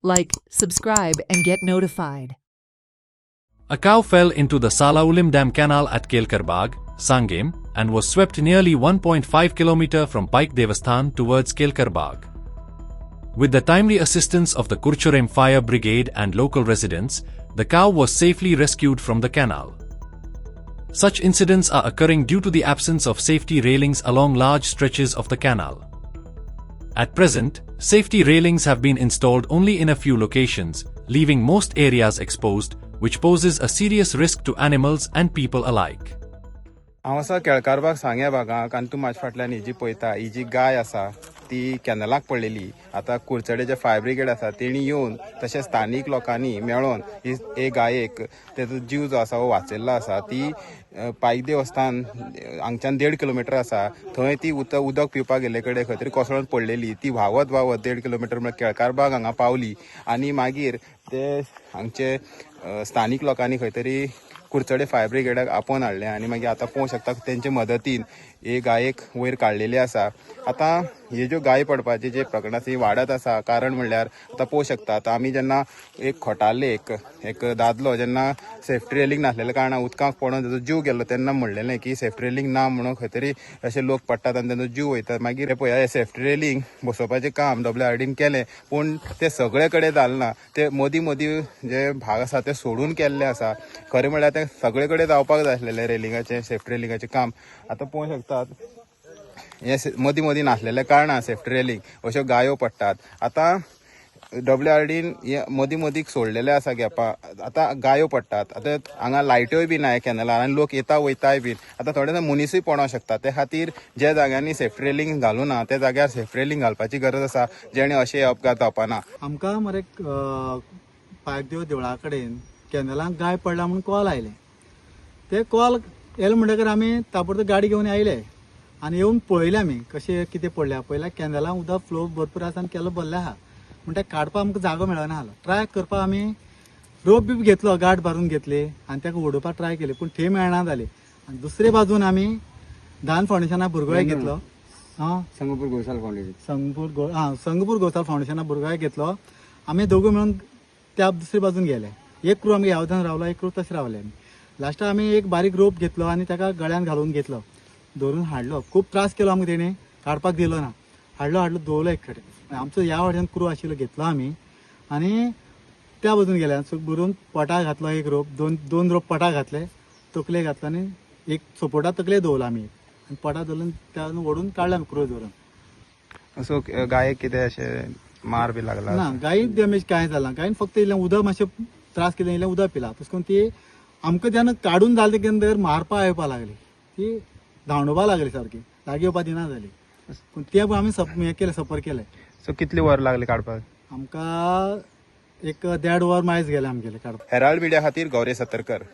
Like, subscribe, and get notified. A cow fell into the Salaulim Dam Canal at Kelkarbagh, Sangem, and was swept nearly 1.5 km from Pike Devasthan towards Kelkarbagh. With the timely assistance of the Kurchurem Fire Brigade and local residents, the cow was safely rescued from the canal. Such incidents are occurring due to the absence of safety railings along large stretches of the canal. At present, safety railings have been installed only in a few locations, leaving most areas exposed, which poses a serious risk to animals and people alike. हांव आसा केळकारबाग सांग्या भागांत आनी तूं म्हाज्या फाटल्यान ही जी पळयता ही जी गाय आसा ती कॅनलाक पडलेली. आतां कुडचडे जे फायर ब्रिगेड आसा तेणी येवन तशें स्थानीक लोकांनी मेळोन ही गायेक तेजो जीव जो आसा हो वाचयल्लो आसा. ती पायक देवस्थान हांगच्यान 1.5 किलोमिटर आसा. थंय ती उदक पिवपाक गेल्ले कडेन खंय तरी कोसळून पडलेली. ती व्हांवत 1.5 किलोमिटर म्हळ्यार केळकारबाग हांगा पावली आनी मागीर ते हांगचे स्थानीक लोकांनी खंय तरी कुडचडे फायर ब्रिगेडाक आपोवन हाडले आनी मागीर आतां पळोवंक शकता तेंचे मदतीन हे गायेक वयर काडलेली आसा. आतां हे ज्यो गाय पडपाचे जे प्रकरण आसा ही वाडत आसा. कारण म्हणल्यार आतां पळोवंक शकता आतां आमी जेन्ना एक खोटारले एक दादलो जेन्ना सेफ्टी रेलिंग नासलेल्या कारणान उदकांत पडून ताजो जीव गेल्लो तेन्ना म्हणलेलें की सेफ्टी रेलिंग ना म्हणून खंय तरी अशे लोक पडटात आनी तांचो जीव वयता. मागीर पळय हे सेफ्टी रेलिंग बसोवपाचें काम WRDन केलें पूण ते सगळे कडेन जालें ना. ते मदीं जे भाग आसा ते सोडून केल्ले आसा. खरें म्हणल्यार ते सगळे कडेन जावपाक जाय आसलेलें रेलिंगाचें सेफ्टी रेलिंगाचें काम. आतां पळोवंक शकतात हे मदीं नासलेल्या कारणान सेफ्टी रेलिंग अश्यो गायो पडटात. आतां WRDन मदीं सोडलेले आसा गॅपां. आतां गायो पडटात. आतां हांगा लायट्योय बी ना कॅनलार आनी लोक येता वयताय बीन. आतां थोडे मनीसूय पडोंक शकता. ते खातीर ज्या जाग्यांनी सेफ्टी रेलिंग घालूं ना त्या जाग्यार सेफ्टी रेलिंग घालपाची गरज आसा जेणे अशे अपघात जावपाना. आमकां मरे पायकदेव देवळा कडेन कॅनलांक गाय पडला म्हणून कॉल आयले. ते कॉल येले म्हणटकर आमी ताबडतोब गाडी घेवन आयले आनी येवन पळयलें आमी कशें कितें पडल्या. पळयल्यार कॅनलांक उदक फ्लो भरपूर आसा आनी केलो भरलें आहा म्हणटा काडपाक आमकां जागो मेळना आसलो. ट्राय करपाक आमी रोप बीप घेतलो, गाठ भरून घेतली आनी ताका ओडोवपाक ट्राय केली पूण थंय मेळना जाली. आनी दुसरे बाजून आमी दान फावंडेशना भुरगोय घेतलो. संगपूर गोसाल फाउंडेशन संगपूर गोसाल फावंडेशना भुरगोय घेतलो. आमी दोगूय मेळून त्या दुसरे बाजून गेले. एक क्रू आमगे यावदान रावलो, एक क्रू तशें रावले. आमी लास्टाक आमी एक बारीक रोप घेतलो आनी ताका गळ्यान घालून घेतलो, धरून हाडलो. खूब त्रास केलो आमकां तेणे, काडपाक दिलो ना. हाडलो दवरलो एक कडेन. आमचो ह्या वाटेन क्रू आशिल्लो घेतलो आमी आनी त्या बाजून गेले. भरून पोटाक घातलो एक रोप, दोन रोप पोटाक घातले, तकले घातलो आनी एक सपोर्टा तकले दवरलो आमी आनी पोटाक दवरून त्या ओडून काडले आमी क्रू धरून. सो गायेक कितें अशें मार बी लागला ना, गायीक डॅमेज कांय जालां. गायीन फक्त इल्लें उदक मातशें त्रास केलें, इल्लें उदक पिलां. तशें करून ती आमकां जेन्ना काडून जालें तेन्ना मारपा येवपा लागली. ती धांवडोवपा लागली सारकी, लागीं येवपा दिना जाली. पूण ते आमी हें केलें, सफर केलें. सो कितली वर लागली काडपाक? आमकां एक 1.5 वर मायज गेले आमगेले काडपाक. हेराल्ड मिडिया खातीर गौरी सतरकर.